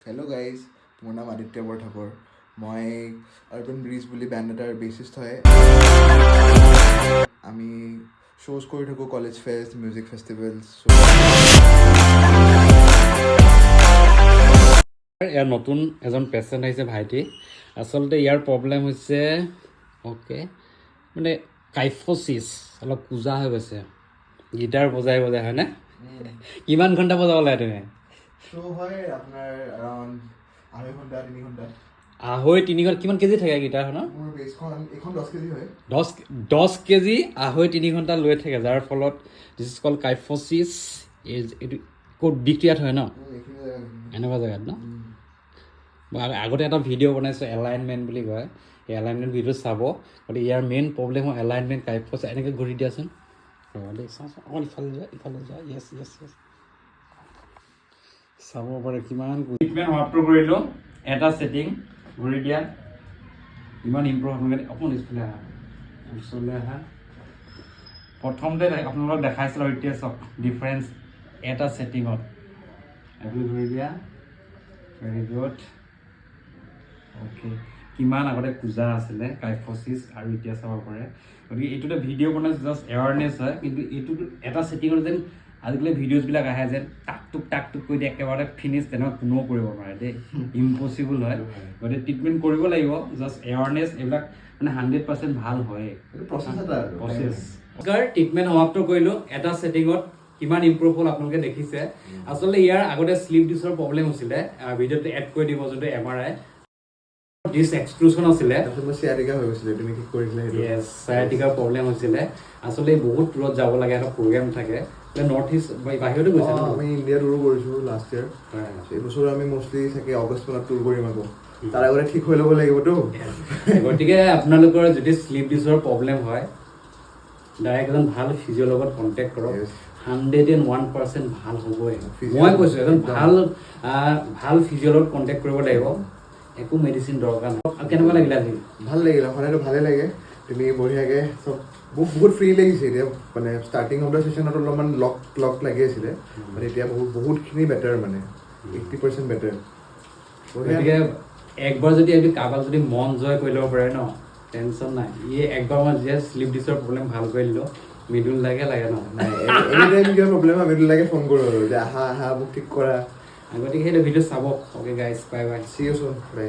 Hello' guys, মোৰ নাম আদিত্য বৰঠাকুৰ। মই আৰ্বান ব্ৰিজ বুলি বেণ্ড এটাৰ বেচিষ্ট হয়। আমি শ্ব'জ কৰি থাকোঁ, কলেজ ফেষ্ট, মিউজিক ফেষ্টিভেলছ। ইয়াৰ নতুন এজন পেচেণ্ট আহিছে ভাইটি। আচলতে ইয়াৰ প্ৰব্লেম হৈছে মানে কাইফচিছ, অলপ কোজা হৈ গৈছে। গীটাৰ বজাই হয়নে? কিমান ঘণ্টা বজাব লাগে তুমি? শ্ব' হয় আপোনাৰ এৰাউণ্ড 2.5 ঘণ্টা 3 ঘণ্টা। 2.5-3 ঘণ্টা। কিমান কেজি থাকে গীটাৰখনৰ? মোৰ বেছখন এইখন 10 কেজি হয়। 10 কেজি 2.5-3 ঘণ্টা লৈ থাকে, যাৰ ফলত দিছ ইজ কল কাইফচিছ। এইটো ক'ত বিক্ৰিয়াত হয় ন? এনেকুৱা জেগাত ন? মই আগতে এটা ভিডিঅ' বনাইছোঁ, এলাইনমেণ্ট বুলি কয়। সেই এলাইনমেণ্ট ভিডিঅ' চাব। গতিকে ইয়াৰ মেইন প্ৰব্লেম হয় এলাইনমেণ্ট, কাইফচিছ। এনেকৈ ঘূৰি দিয়াচোন। অকণ ইফালে যোৱা য়েছ চাব পাৰে কিমান ট্ৰিটমেণ্ট সমাপ্ত কৰিলোঁ। এটা ছেটিং ঘূৰি দিয়া, ইমান ইম্প্ৰুভ আপোনালোকে অকণ স্কুললৈ আহা, ওচৰলৈ আহা। প্ৰথমতে আপোনালোকক দেখাইছিলোঁ এতিয়া চাওক ডিফাৰেঞ্চ এটা ছেটিঙত। এইটো ঘূৰি দিয়া, ভেৰি গুড। অ'কে, কিমান আগতে কোজা আছিলে কাইফচিছ আৰু এতিয়া চাব পাৰে। গতিকে এইটোতে ভিডিঅ' বনাইছোঁ, জাষ্ট এৱাৰনেছ হয়। কিন্তু এইটো এটা ছেটিঙত যেন আজিকালি ভিডিঅ'জবিলাক আহে যেন টাক টুক কৰি দিয়ে একেবাৰে ফিনিছ, তেনেকুৱা কোনেও কৰিব নোৱাৰে দেই, ইম্পচিবল হয়। গতিকে ট্ৰিটমেণ্ট কৰিব লাগিব, জাষ্ট এৱাৰনেছ। এইবিলাক মানে 100% ভাল হয়েই, প্ৰচেছ এটা প্ৰচেছ। ট্ৰিটমেণ্ট সমাপ্ত কৰিলোঁ এটা ছেটিঙত। কিমান ইম্প্ৰুভ হ'ল আপোনালোকে দেখিছে। আচলতে ইয়াৰ আগতে শ্লিপ ডিছৰ প্ৰব্লেম হৈছিলে, ভিডিঅ'টো এড কৰি দিব, যোনটো MRI ডিছ এক্সক্লুজন আছিলে। চিয়াটিকা হৈ গৈছিলে, তুমি ঠিক কৰিছিলা সেইটো? য়েছ, চিয়াটিকাৰ প্ৰব্লেম হৈছিলে। আচলতে বহুত দূৰত যাব লাগে, এটা প্ৰগ্ৰেম থাকে। নৰ্থ ইষ্ট বাহিৰতো গৈছে। আমি ইণ্ডিয়া টুৰো কৰিছোঁ লাষ্ট ইয়াৰ। এইবছৰ আমি মষ্টলি থাকে অগষ্ট মানত টুৰ কৰিম আকৌ। তাৰ আগতে ঠিক হৈ ল'ব লাগিবতো। গতিকে আপোনালোকৰ যদি শ্লিপ ডিছৰ প্ৰব্লেম হয়, ডাইৰেক্ট এজন ভাল ফিজিঅ'ৰ লগত কণ্টেক্ট কৰক। 101% ভাল হ'বই। মই কৈছোঁ এজন ভাল ফিজিঅ'ৰ লগত কণ্টেক্ট কৰিব লাগিব। একো মেডিচিন দৰকাৰ নাই। কেনেকুৱা লাগিলে আজি? ভাল লাগিলে, সদায়তো ভালে লাগে। তুমি বঢ়িয়াকৈ চব বহুত ফ্ৰী লাগিছে এতিয়া। মানে ষ্টাৰ্টিং অফ দ্য ছেশ্যনত অলপমান লক লাগি আছিলে, মানে এতিয়া বহুতখিনি বেটাৰ, মানে 80% বেটাৰ। গতিকে একবাৰ যদি কাৰোবাক যদি মন জয় কৰি ল'ব পাৰে ন, টেনশ্যন নাই। একবাৰ মই যেতিয়া শ্লিপ ডিছৰ প্ৰব্লেম ভাল কৰি দিলোঁ, মৃদুল লাগে ন? এনি টাইম কিবা প্ৰব্লেম হয় মৃদুল লাগে ফোন কৰোঁ আৰু যে আহা মোক ঠিক কৰা। গতিকে সেইটো ভিডিঅ' চাব। Okay guys, bye bye. See you soon, by.